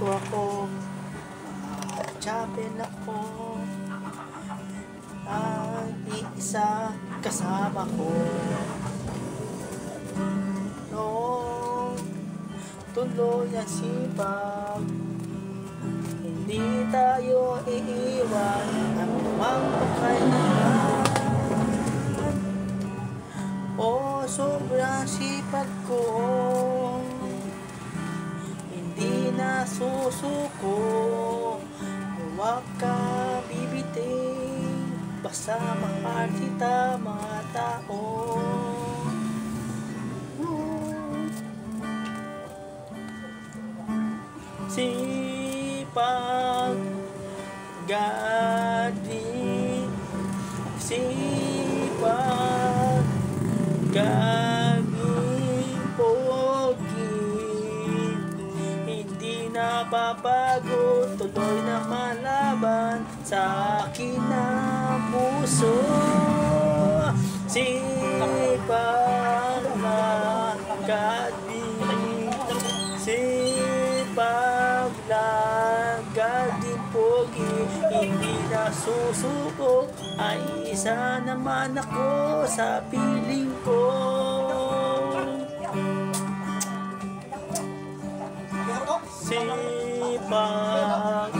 nandito ako, chapel ako, ang isa kasama ko. Noong tuloy ang sipag, hindi tayo iiwan ang magpakailangan. O sobrang sipag ko, hindi na susuko. Huwag ka bibiting, basta mahal kita mga tao. Sipag, galing, sipag, galing, pogi, hindi napapagod, tuloy na malaban sa akin na puso. Sipag na galing, sipag na galing, pogi, hindi na susuko, ay isa naman ako sa piling ko. Sipag,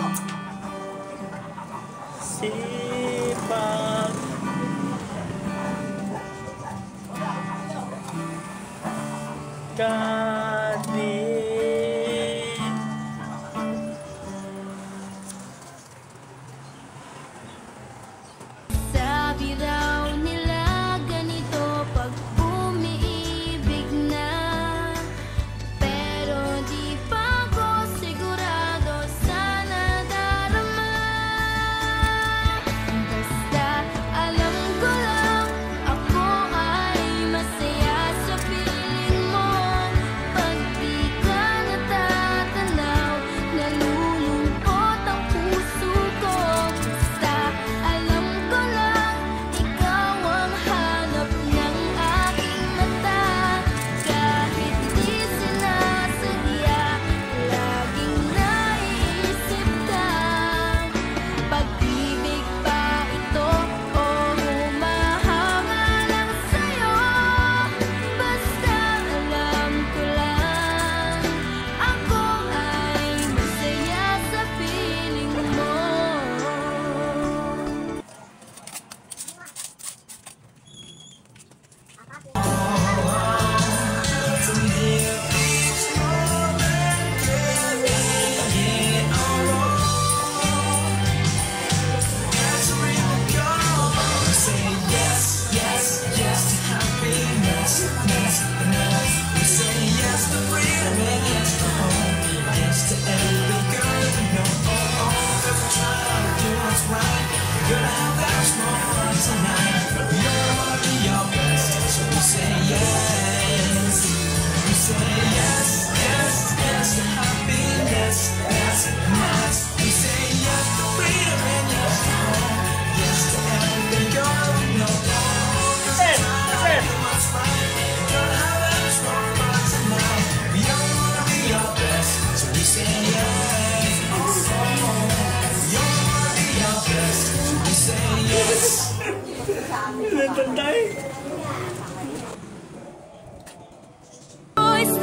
sipag, galing. Sabi daw nila ganito pag umiibig na, pero di pa ako sigurado sa nadarama. Basta alam ko lang ako ay masaya sa piling mo. Pag di ka natatanaw, nalulungkot ang puso ko. Basta alam ko lang ikaw ang hanap ng aking mata. Kahit di sinasadya, laging naiisip ka. Pag-ibig ba ito o humahanga lang sa'yo? Basta alam ko lang ako ay masaya sa piling mo.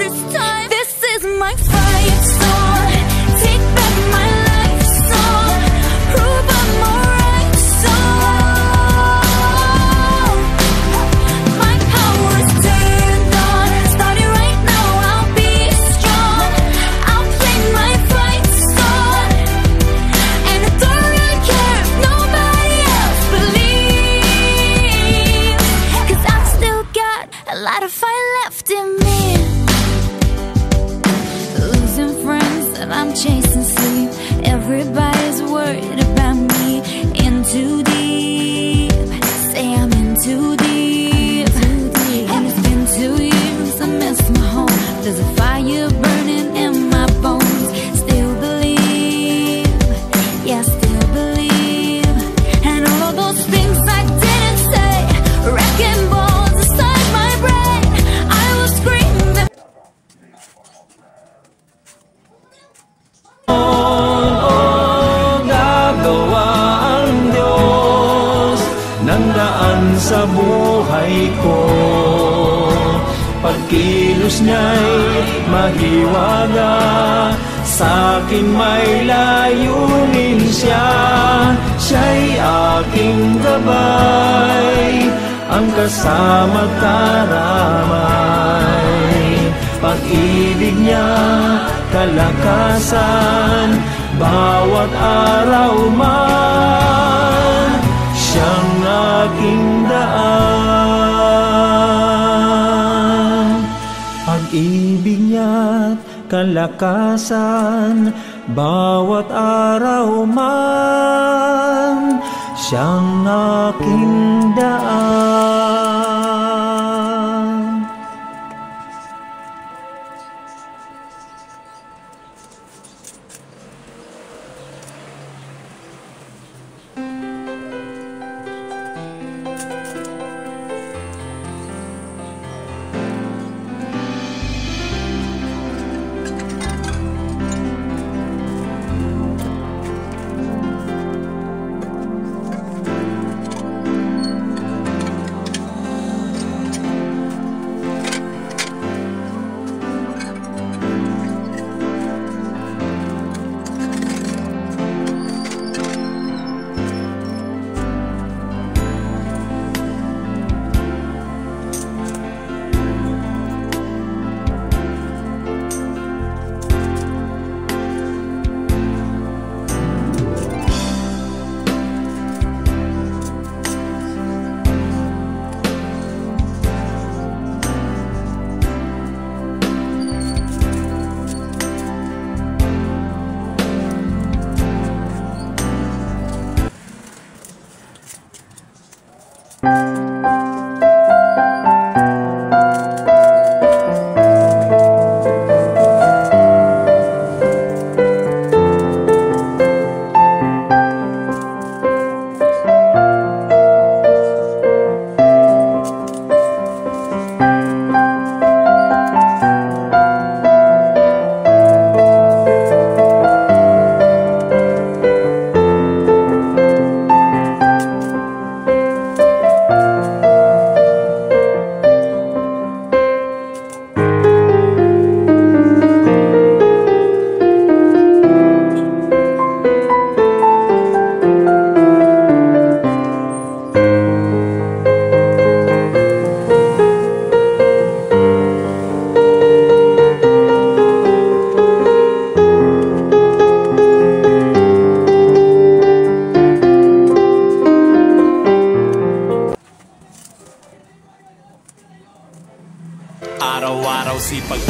This time, this is my fight song. Take back my life song. Prove I'm alright song. My power is turned on. Starting right now, I'll be strong. I'll play my fight song. And I don't really care if nobody else believes. 'Cause I've still got a lot of fight left in me. Losing friends that I'm chasing sleep. Everybody's worried about me. In too deep, say I'm in too deep. And it's been 2 years, I miss my home. There's a fire burning in my bones. Still believe, yeah, still believe. And all of those things I didn't say, wrecking balls inside my brain. I will scream them. katuwiran sa buhay ko. Pagkilos niya'y mahiwaga, sa'kin may layunin siya. Siya'y aking gabay, ang kasama karamay. Pag-ibig niya, kalakasan, bawat araw man, siyang aking daan. Pag-ibig niya't kalakasan, bawat araw man, siyang aking daan. Araw-araw sipag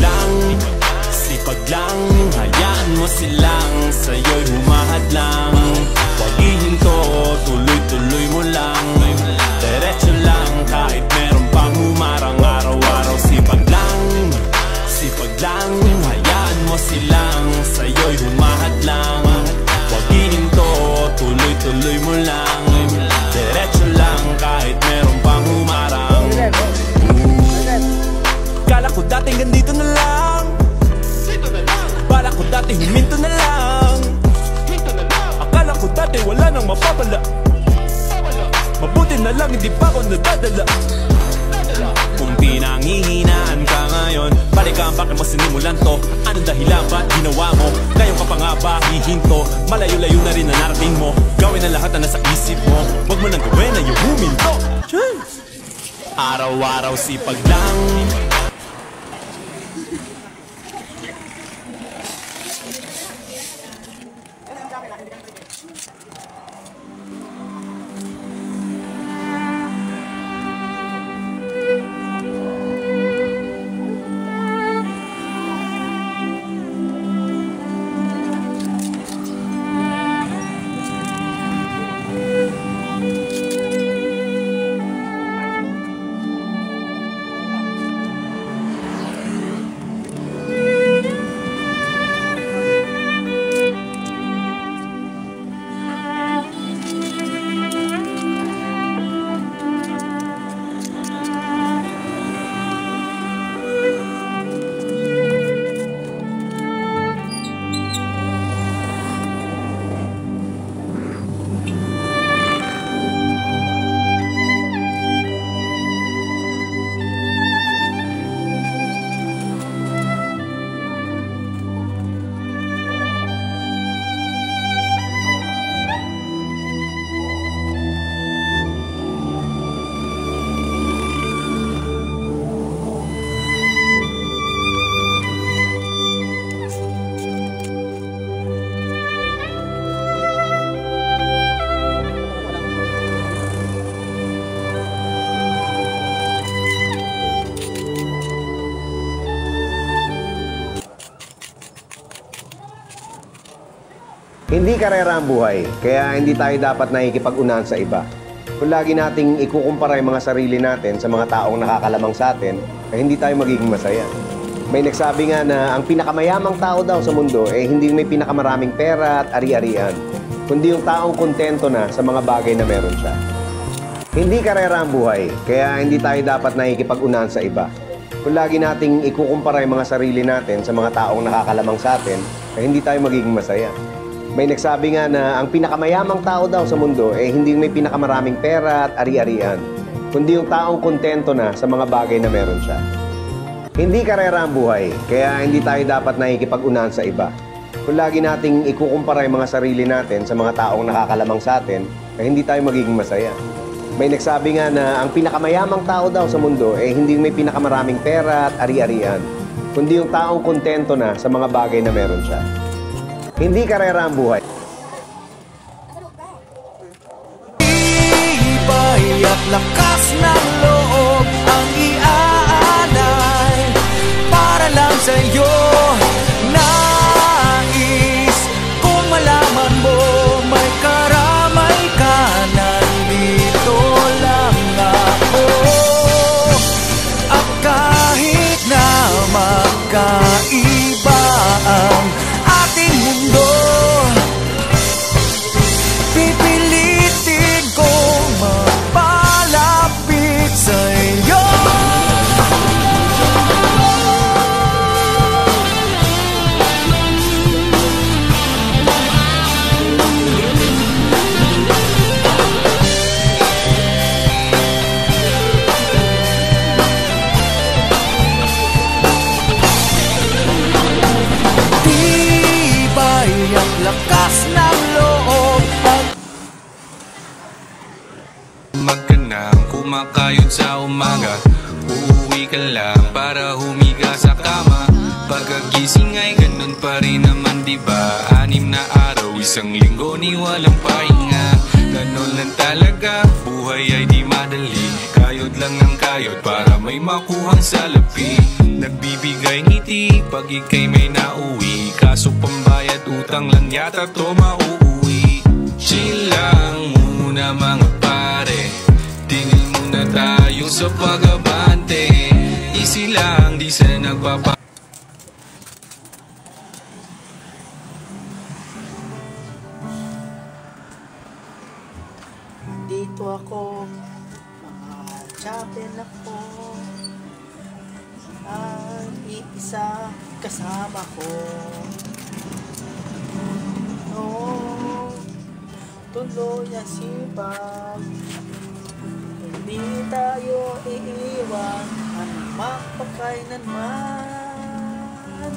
lang, hayaan mo silang sa'yo'y humahadlang. Huwag ihinto, tuloy-tuloy mo lang, diretso lang kahit meron pang humarang. Araw-araw sipag lang, hayaan mo silang sa'yo'y humahadlang. Huwag ihinto, tuloy-tuloy mo lang, diretso lang kahit meron pang humarang. Kala ko dating ganito na lang, bala ko dati huminto na lang. Akala ko dati wala nang mapapala, mabuti na lang hindi pa ako nadadala. Kung pinanghihinaan ka ngayon, balikan bakit mo sinimulan to? Anong dahilan ba ginawa mo? Ngayon ka pa nga ba hihinto? Malayo-layo na rin na narating mo. Gawin ang lahat na nasa isip mo, wag mo nang gawin na yung huminto. Araw-araw sipag lang, Hindi karera ang buhay, kaya hindi tayo dapat nakikipag-unahan sa iba. Kung lagi nating ikukumpara yung mga sarili natin sa mga taong nakakalamang sa atin, ay hindi tayo magiging masaya. May nagsabi nga na ang pinakamayamang tao daw sa mundo ay hindi may pinakamaraming pera at ari-arian, kundi yung taong kontento na sa mga bagay na meron siya. Hindi karera ang buhay, kaya hindi tayo dapat nakikipag-unahan sa iba. Kung lagi nating ikukumpara yung mga sarili natin sa mga taong nakakalamang sa atin, ay hindi tayo magiging masaya. May nagsabi nga na ang pinakamayamang tao daw sa mundo ay hindi may pinakamaraming pera at ari-arian, kundi yung taong kontento na sa mga bagay na meron siya. Hindi karera ang buhay, kaya hindi tayo dapat nakikipag-unahan sa iba. Kung lagi nating ikukumpara yung mga sarili natin sa mga taong nakakalamang sa atin, ay hindi tayo magiging masaya. May nagsabi nga na ang pinakamayamang tao daw sa mundo ay hindi may pinakamaraming pera at ari-arian, kundi yung taong kontento na sa mga bagay na meron siya. Hindi karera ang buhay. Iba'y at lakas ng loob ang iaanay para lang sa'yo. Nais kung malaman mo may karamay ka, nandito lang ako. At kahit na magkaiba ang ating mundo, pipilitin kong magpalapit sa'yo. Tibay at lakas ng loob at magkanang kumakayod sa umaga, uuwi ka lang para humiga sa kama. Pagkagising ay ganun pa rin naman, diba? 6 na araw, isang linggo ni walang pahinga. Ganun lang talaga, buhay ay di madali. Kayod lang ng kayod para may makuhang salapi. Nagbibigay ngiti pag ika'y may nauwi, kaso pambayad utang lang yata to mauuwi. Chill lang muna mga pare, tingin muna tayo sa pag-abante. Easy lang, di sa nagpapa. Dito ako, mga chapel ako, ang iisa kasama ko. Oh, tuloy ang sipag, hindi tayo iiwan, anong mapakailanman.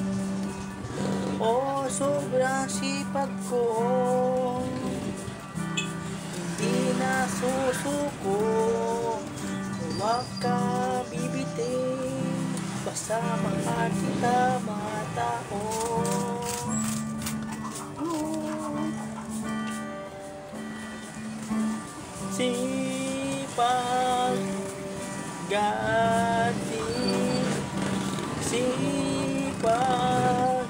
Oh, sobrang sipag ko, hindi na susuko, huwag ka bibitin, basta mahal kita mga tao. Sipag, galing, sipag,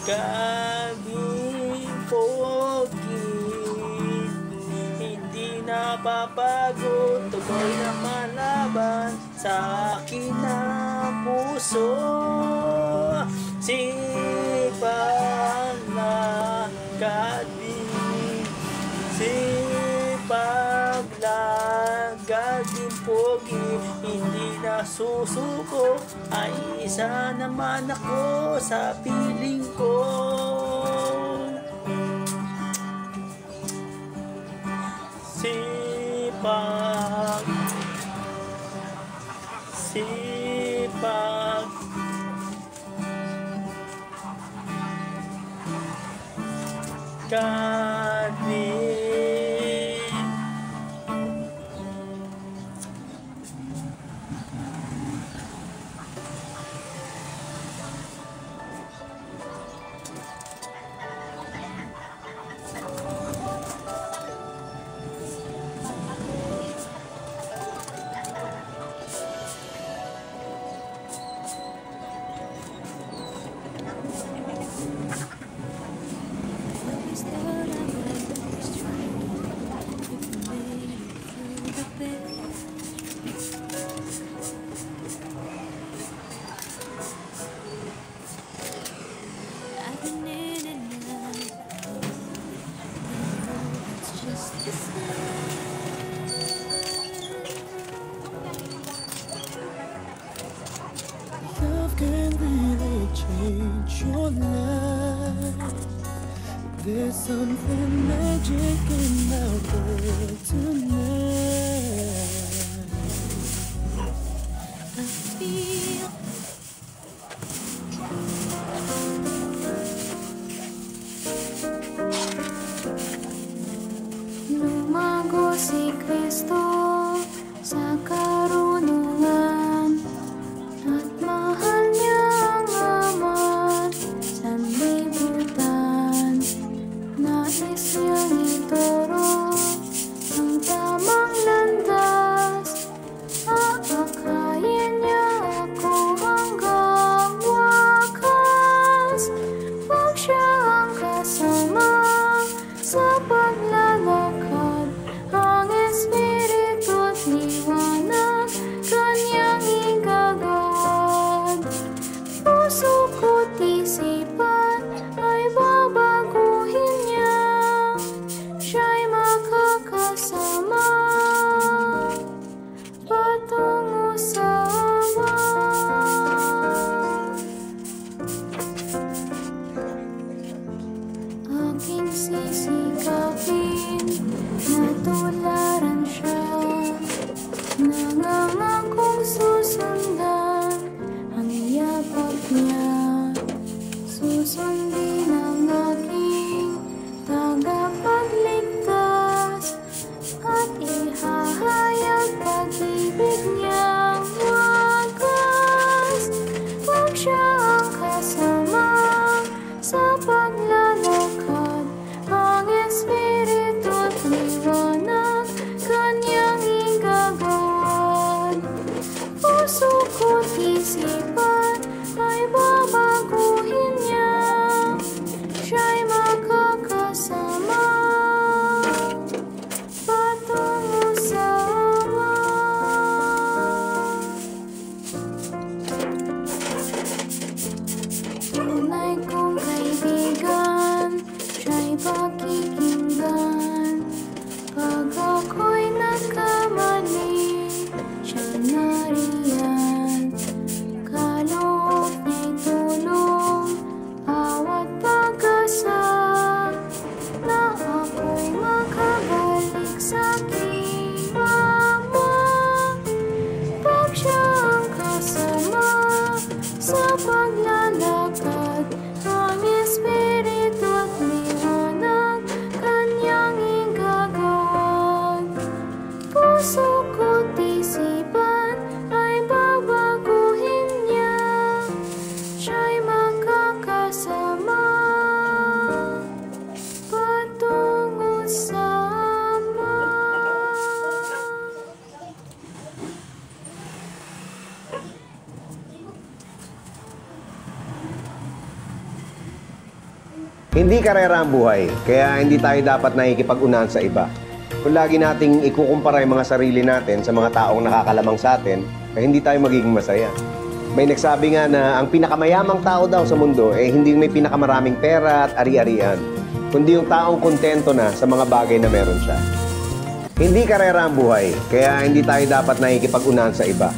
galing, pogi, hindi napapagod, tuloy na malaban sa akin na puso. Sipag na galing, sipag lang, galing, pogi, hindi na susuko, ay isa naman ako sa piling ko. Sipag, sipag, galing. Stay There's something magic in the world tonight. I feel Lumago si Kristo sa karunungan at mahal niya ang Ama sa libutan. Nais niyang ituro ang tamang landas, aakayin niya ako hanggang wakas. Huwag siya ang kasama sa paglalakad, ang Espiritu't liwanag kanyang igagawad. Puso ko't isipan ay babaguhin niya, siya'y makakasama patungo sa Ama. Aking sisikapin na tularan siya, nangangakong susundan ang yapak niya. Susundin ang aking tagapagligtas at ihahayag pag-ibig niyang wagas. Huwag siya ang kasama sa paglalakad, ang Espiritu't liwanag kanyang igagawad. Puso ko't isipan ay babaguhin niya, siya'y makakasama patungo sa Ama. Tunay kong kaibigan, siya'y pakikinggan. Pag ako'y nagkamali, siya'y nariyan. Kaloob niya'y tulong, bawat pag-asa, na ako'y makabalik sa aking Ama. Pag siya ang kasama sa paglalakad, ang Espiritu't liwanag kanyang igagawad. Puso ko't isipan ay babaguhin niya, siya'y makakasama patungo sa Ama. Hindi karera ang buhay, kaya hindi tayo dapat nakikipag-unahan sa iba. Kung lagi nating ikukumpara yung mga sarili natin sa mga taong nakakalamang sa atin, ay hindi tayo magiging masaya. May nagsabi nga na ang pinakamayamang tao daw sa mundo ay hindi yung may pinakamaraming pera at ari-arian, kundi yung taong kontento na sa mga bagay na meron siya. Hindi karera ang buhay, kaya hindi tayo dapat nakikipag-unahan sa iba.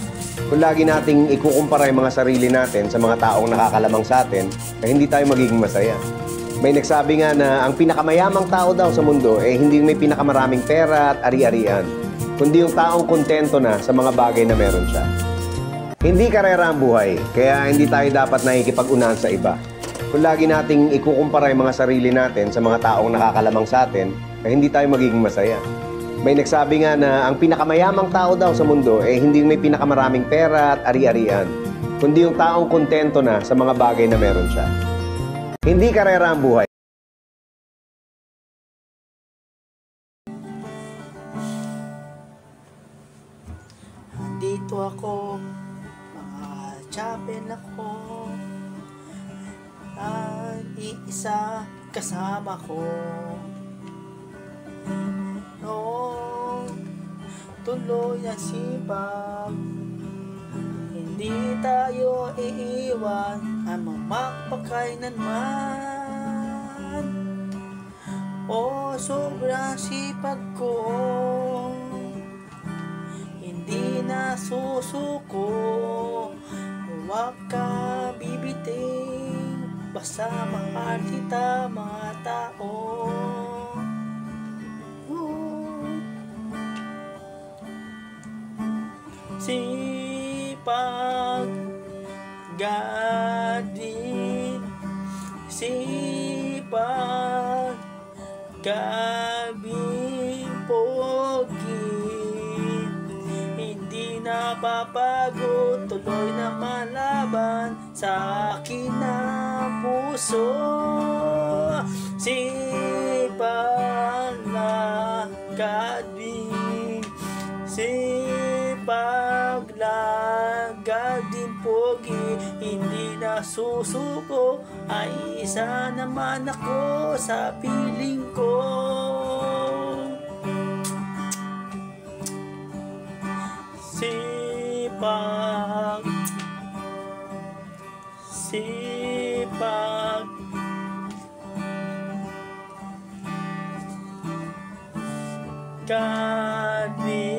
Kung lagi nating ikukumpara yung mga sarili natin sa mga taong nakakalamang sa atin, ay hindi tayo magiging masaya. May nagsabi nga na ang pinakamayamang tao daw sa mundo ay hindi yung may pinakamaraming pera at ari-arian, kundi yung taong kontento na sa mga bagay na meron siya. Hindi karera ang buhay, kaya hindi tayo dapat nakikipag-unahan sa iba. Kung lagi nating ikukumpara yung mga sarili natin sa mga taong nakakalamang sa atin, ay hindi tayo magiging masaya. May nagsabi nga na ang pinakamayamang tao daw sa mundo ay hindi yung may pinakamaraming pera at ari-arian, kundi yung taong kontento na sa mga bagay na meron siya. Hindi karera ang buhay. Dito ako, mga chapel ako, at iisa kasama ko. Noong tuloy ang sipag, hindi tayo iiwan ang magpakailanman. O sobrang sipag ko, hindi na susuko. Huwag ka bibiting, basta mahal kita mga tao. Sipag gading, sipag gabing pogi, hindi napapagod, tuloy na malaban sa akin na puso. Sipag na gading, sipag lagad din pogi, hindi na susuko, ay isa naman ako sa piling ko. Sipag, sipag, gading.